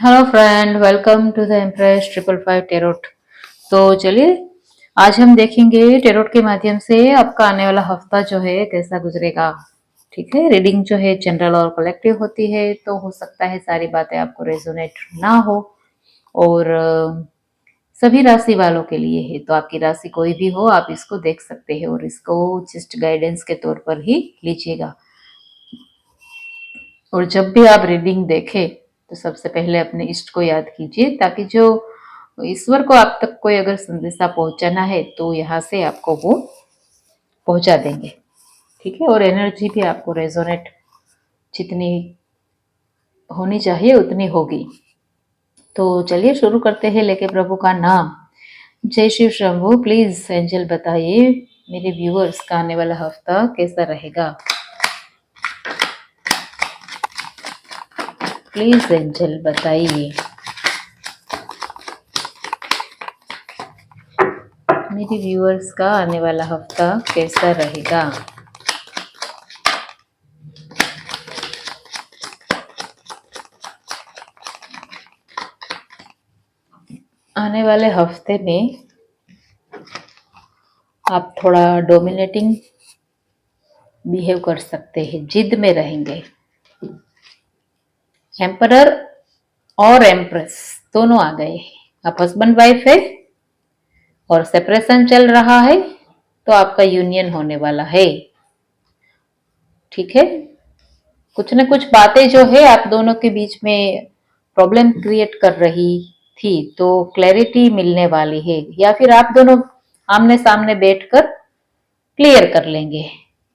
Hello friend, welcome to the impress 555 tarot. तो चलिए, आज हम देखेंगे टेरोट के माध्यम से आपका आने वाला हफ्ता जो है कैसा गुजरेगा। ठीक है, रीडिंग जो है जनरल और कलेक्टिव होती है, तो हो सकता है सारी बातें आपको रेजोनेट ना हो। और सभी राशि वालों के लिए है, तो आपकी राशि कोई भी हो आप इसको देख सकते हैं और इसको जस्ट गाइडेंस के तौर पर ही लीजिएगा। और जब भी आप रीडिंग देखें तो सबसे पहले अपने इष्ट को याद कीजिए, ताकि जो ईश्वर को आप तक कोई अगर संदेशा पहुंचाना है तो यहाँ से आपको वो पहुंचा देंगे। ठीक है, और एनर्जी भी आपको रेजोनेट जितनी होनी चाहिए उतनी होगी। तो चलिए शुरू करते हैं लेके प्रभु का नाम। जय शिव शंभू। प्लीज एंजल बताइए मेरे व्यूअर्स का आने वाला हफ्ता कैसा रहेगा। प्लीज एंजल बताइए मेरे व्यूअर्स का आने वाला हफ्ता कैसा रहेगा। आने वाले हफ्ते में आप थोड़ा डोमिनेटिंग बिहेव कर सकते हैं, जिद में रहेंगे। एम्परर और एम्प्रेस दोनों आ गए। आप हस्बैंड वाइफ है और सेपरेशन चल रहा है, तो आपका यूनियन होने वाला है। ठीक है, कुछ न कुछ बातें जो है आप दोनों के बीच में प्रॉब्लम क्रिएट कर रही थी, तो क्लैरिटी मिलने वाली है, या फिर आप दोनों आमने सामने बैठकर क्लियर कर लेंगे।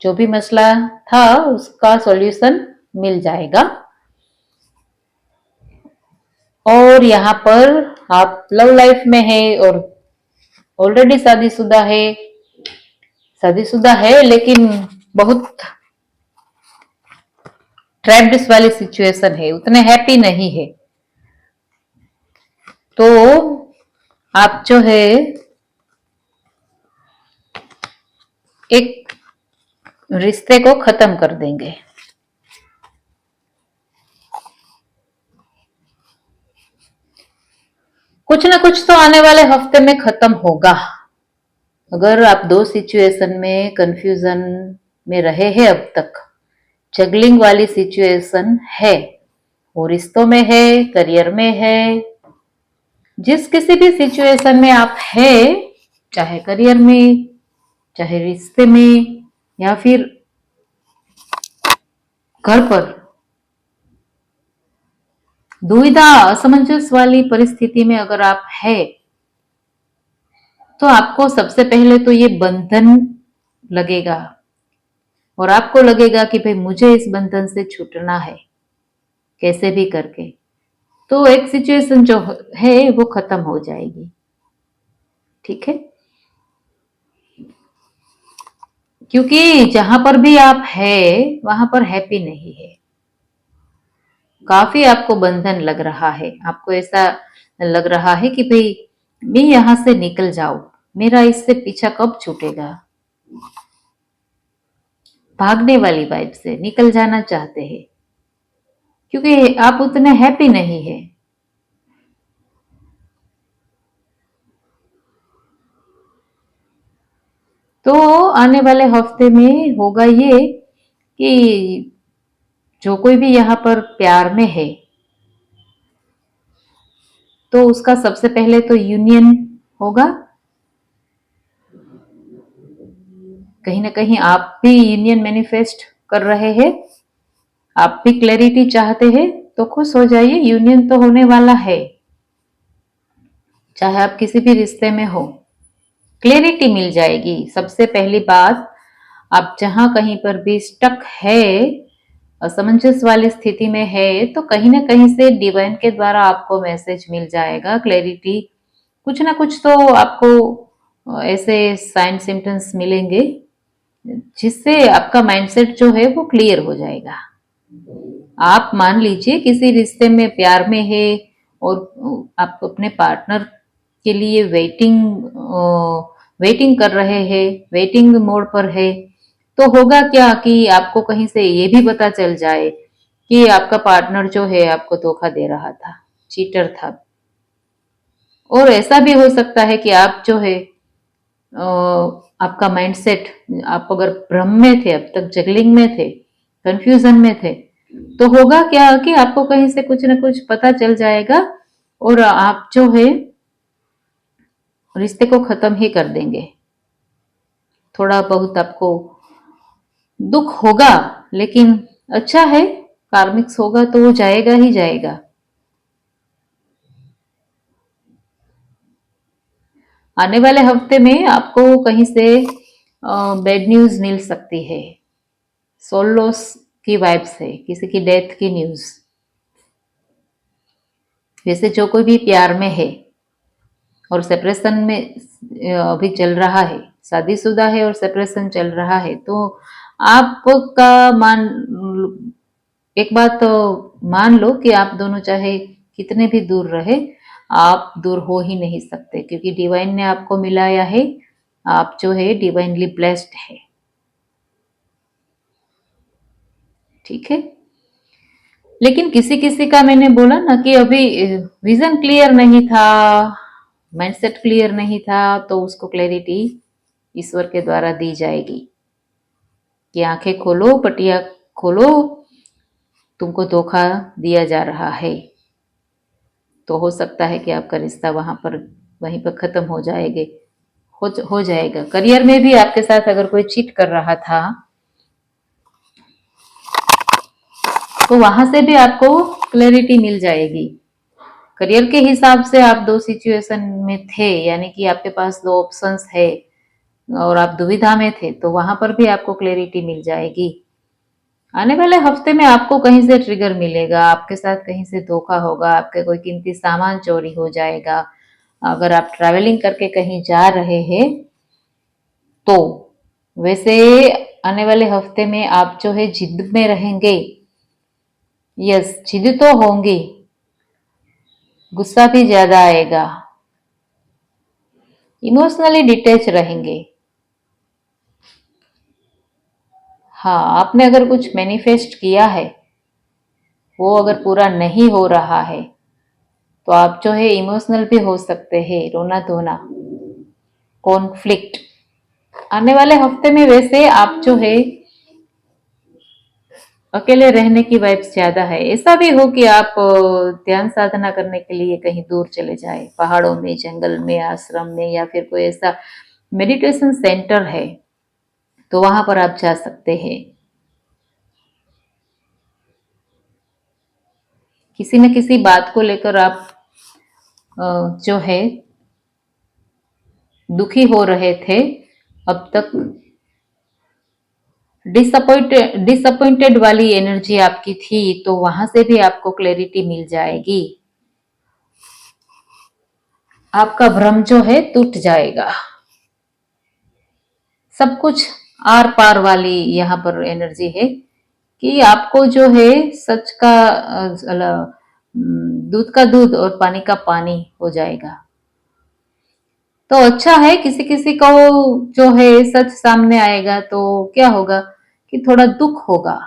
जो भी मसला था उसका सॉल्यूशन मिल जाएगा। और यहाँ पर आप लव लाइफ में है और ऑलरेडी शादीशुदा है लेकिन बहुत ट्रैप्ड वाली सिचुएशन है, उतने हैप्पी नहीं है। तो आप जो है एक रिश्ते को खत्म कर देंगे। कुछ ना कुछ तो आने वाले हफ्ते में खत्म होगा। अगर आप दो सिचुएशन में कंफ्यूजन में रहे हैं अब तक, जगलिंग वाली सिचुएशन है, वो रिश्तों में है, करियर में है, जिस किसी भी सिचुएशन में आप है, चाहे करियर में, चाहे रिश्ते में, या फिर घर पर, दुविधा असमंजस वाली परिस्थिति में अगर आप है, तो आपको सबसे पहले तो ये बंधन लगेगा और आपको लगेगा कि भाई मुझे इस बंधन से छूटना है कैसे भी करके। तो एक सिचुएशन जो है वो खत्म हो जाएगी। ठीक है, क्योंकि जहां पर भी आप है वहां पर हैप्पी नहीं है। काफी आपको बंधन लग रहा है, आपको ऐसा लग रहा है कि भाई मैं यहां से निकल जाऊं, मेरा इससे पीछा कब छूटेगा। भागने वाली वाइब से निकल जाना चाहते हैं, क्योंकि आप उतने हैप्पी नहीं है। तो आने वाले हफ्ते में होगा ये कि जो कोई भी यहाँ पर प्यार में है, तो उसका सबसे पहले तो यूनियन होगा। कहीं ना कहीं आप भी यूनियन मैनिफेस्ट कर रहे हैं, आप भी क्लैरिटी चाहते हैं, तो खुश हो जाइए, यूनियन तो होने वाला है। चाहे आप किसी भी रिश्ते में हो, क्लैरिटी मिल जाएगी। सबसे पहली बात, आप जहां कहीं पर भी स्टक है, असमंजस वाली स्थिति में है, तो कहीं ना कहीं से डिवाइन के द्वारा आपको मैसेज मिल जाएगा, क्लैरिटी। कुछ ना कुछ तो आपको ऐसे साइन सिम्टम्स मिलेंगे जिससे आपका माइंडसेट जो है वो क्लियर हो जाएगा। आप मान लीजिए किसी रिश्ते में प्यार में है और आप अपने पार्टनर के लिए वेटिंग कर रहे हैं, वेटिंग मोड पर है, तो होगा क्या कि आपको कहीं से ये भी पता चल जाए कि आपका पार्टनर जो है आपको धोखा दे रहा था। चीटर था। और ऐसा भी हो सकता है कि आप जो है आपका माइंडसेट, आप अगर भ्रम में थे, अब तक जगलिंग में थे, कंफ्यूजन में थे, तो होगा क्या कि आपको कहीं से कुछ ना कुछ पता चल जाएगा और आप जो है रिश्ते को खत्म ही कर देंगे। थोड़ा बहुत आपको दुख होगा, लेकिन अच्छा है, कार्मिक्स होगा तो वो जाएगा ही जाएगा। आने वाले हफ्ते में आपको कहीं से बैड न्यूज मिल सकती है। सोल लॉस की वाइब्स है, किसी की डेथ की न्यूज। वैसे जो कोई भी प्यार में है और सेपरेशन में अभी चल रहा है, शादीशुदा है और सेपरेशन चल रहा है, तो आपका मान एक बात तो मान लो कि आप दोनों चाहे कितने भी दूर रहे, आप दूर हो ही नहीं सकते, क्योंकि डिवाइन ने आपको मिलाया है। आप जो है डिवाइनली ब्लेस्ड है। ठीक है, लेकिन किसी किसी का मैंने बोला ना कि अभी विजन क्लियर नहीं था, माइंडसेट क्लियर नहीं था, तो उसको क्लैरिटी ईश्वर के द्वारा दी जाएगी कि आंखें खोलो, पटिया खोलो, तुमको धोखा दिया जा रहा है। तो हो सकता है कि आपका रिश्ता वहीं पर खत्म हो जाएगा। हो जाएगा। करियर में भी आपके साथ अगर कोई चीट कर रहा था, तो वहां से भी आपको क्लैरिटी मिल जाएगी। करियर के हिसाब से आप दो सिचुएशन में थे, यानी कि आपके पास दो ऑप्शंस है और आप दुविधा में थे, तो वहां पर भी आपको क्लैरिटी मिल जाएगी। आने वाले हफ्ते में आपको कहीं से ट्रिगर मिलेगा, आपके साथ कहीं से धोखा होगा, आपके कोई कीमती सामान चोरी हो जाएगा। अगर आप ट्रैवलिंग करके कहीं जा रहे हैं तो वैसे आने वाले हफ्ते में आप जो है जिद में रहेंगे। यस, जिद तो होंगे, गुस्सा भी ज्यादा आएगा, इमोशनली डिटैच रहेंगे। हाँ, आपने अगर कुछ मैनिफेस्ट किया है, वो अगर पूरा नहीं हो रहा है, तो आप जो है इमोशनल भी हो सकते हैं, रोना धोना, कॉन्फ्लिक्ट। आने वाले हफ्ते में वैसे आप जो है अकेले रहने की वाइब्स ज्यादा है। ऐसा भी हो कि आप ध्यान साधना करने के लिए कहीं दूर चले जाए, पहाड़ों में, जंगल में, आश्रम में, या फिर कोई ऐसा मेडिटेशन सेंटर है तो वहां पर आप जा सकते हैं। किसी न किसी बात को लेकर आप जो है दुखी हो रहे थे अब तक, डिसअपॉइंटेड वाली एनर्जी आपकी थी, तो वहां से भी आपको क्लैरिटी मिल जाएगी। आपका भ्रम जो है टूट जाएगा। सब कुछ आर पार वाली यहाँ पर एनर्जी है कि आपको जो है सच का दूध का दूध और पानी का पानी हो जाएगा। तो अच्छा है, किसी किसी को जो है सच सामने आएगा तो क्या होगा कि थोड़ा दुख होगा।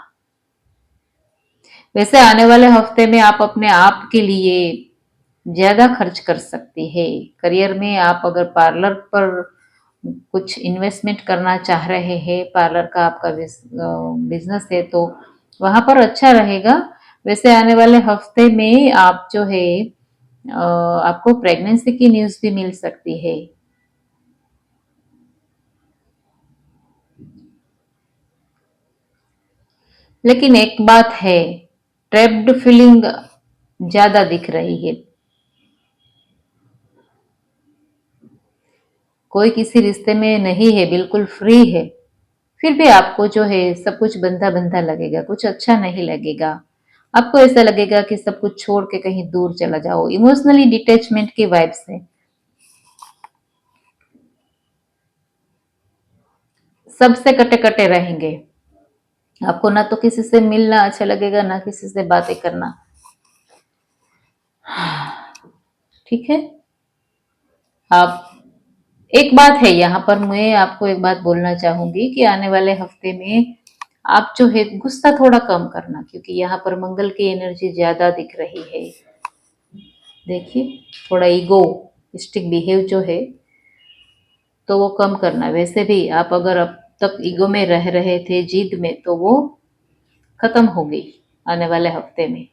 वैसे आने वाले हफ्ते में आप अपने आप के लिए ज्यादा खर्च कर सकती है। करियर में आप अगर पार्लर पर कुछ इन्वेस्टमेंट करना चाह रहे हैं, पार्लर का आपका बिजनेस है, तो वहां पर अच्छा रहेगा। वैसे आने वाले हफ्ते में आप जो है आपको प्रेगनेंसी की न्यूज भी मिल सकती है। लेकिन एक बात है, ट्रैप्ड फीलिंग ज्यादा दिख रही है। कोई किसी रिश्ते में नहीं है, बिल्कुल फ्री है, फिर भी आपको जो है सब कुछ बंधा बंधा लगेगा, कुछ अच्छा नहीं लगेगा। आपको ऐसा लगेगा कि सब कुछ छोड़ के कहीं दूर चला जाओ। इमोशनली डिटैचमेंट की वाइब्स है। सबसे कटे कटे रहेंगे। आपको ना तो किसी से मिलना अच्छा लगेगा, ना किसी से बातें करना। ठीक है, आप एक बात है यहाँ पर, मैं आपको एक बात बोलना चाहूंगी कि आने वाले हफ्ते में आप जो है गुस्सा थोड़ा कम करना, क्योंकि यहाँ पर मंगल की एनर्जी ज्यादा दिख रही है। देखिए थोड़ा ईगो स्टिक बिहेव जो है तो वो कम करना। वैसे भी आप अगर अब तक ईगो में रह रहे थे, जिद में, तो वो खत्म होगी आने वाले हफ्ते में।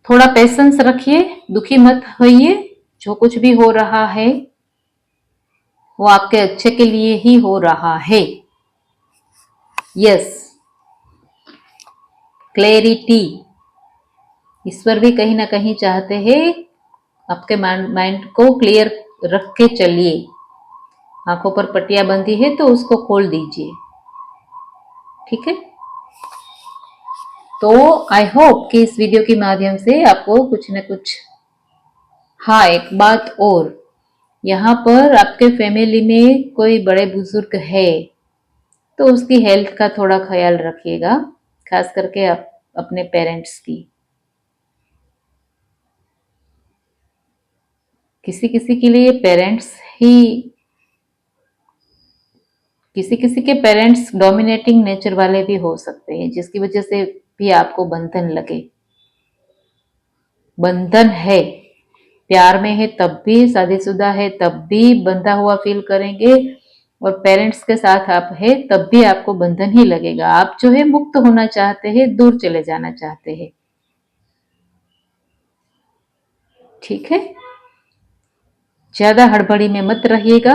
थोड़ा पेशेंस रखिए, दुखी मत होइए। जो कुछ भी हो रहा है वो आपके अच्छे के लिए ही हो रहा है। Yes, clarity. ईश्वर भी कहीं ना कहीं चाहते हैं आपके माइंड को क्लियर रख के चलिए। आंखों पर पट्टियां बंधी है तो उसको खोल दीजिए, ठीक है। तो आई होप कि इस वीडियो के माध्यम से आपको कुछ न कुछ। हाँ, एक बात और, यहाँ पर आपके फैमिली में कोई बड़े बुजुर्ग है तो उसकी हेल्थ का थोड़ा ख्याल रखिएगा, खास करके आप अपने पेरेंट्स की। किसी किसी के लिए पेरेंट्स ही, किसी किसी के पेरेंट्स डोमिनेटिंग नेचर वाले भी हो सकते हैं, जिसकी वजह से भी आपको बंधन लगे। बंधन है, प्यार में है तब भी, शादीशुदा है तब भी बंधा हुआ फील करेंगे, और पेरेंट्स के साथ आप है तब भी आपको बंधन ही लगेगा। आप जो है मुक्त होना चाहते हैं, दूर चले जाना चाहते हैं, ठीक है। ज्यादा हड़बड़ी में मत रहिएगा,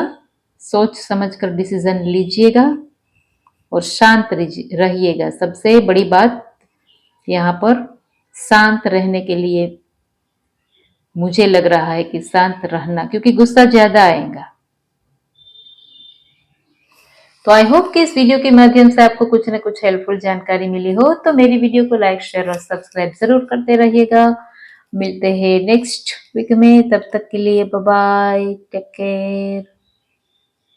सोच समझ कर डिसीजन लीजिएगा और शांत रहिएगा। सबसे बड़ी बात यहाँ पर शांत रहने के लिए मुझे लग रहा है कि शांत रहना, क्योंकि गुस्सा ज्यादा आएगा। तो आई होप कि इस वीडियो के माध्यम से आपको कुछ न कुछ हेल्पफुल जानकारी मिली हो। तो मेरी वीडियो को लाइक, शेयर और सब्सक्राइब जरूर करते रहिएगा। मिलते हैं नेक्स्ट वीक में, तब तक के लिए बाय बाय, टेक केयर।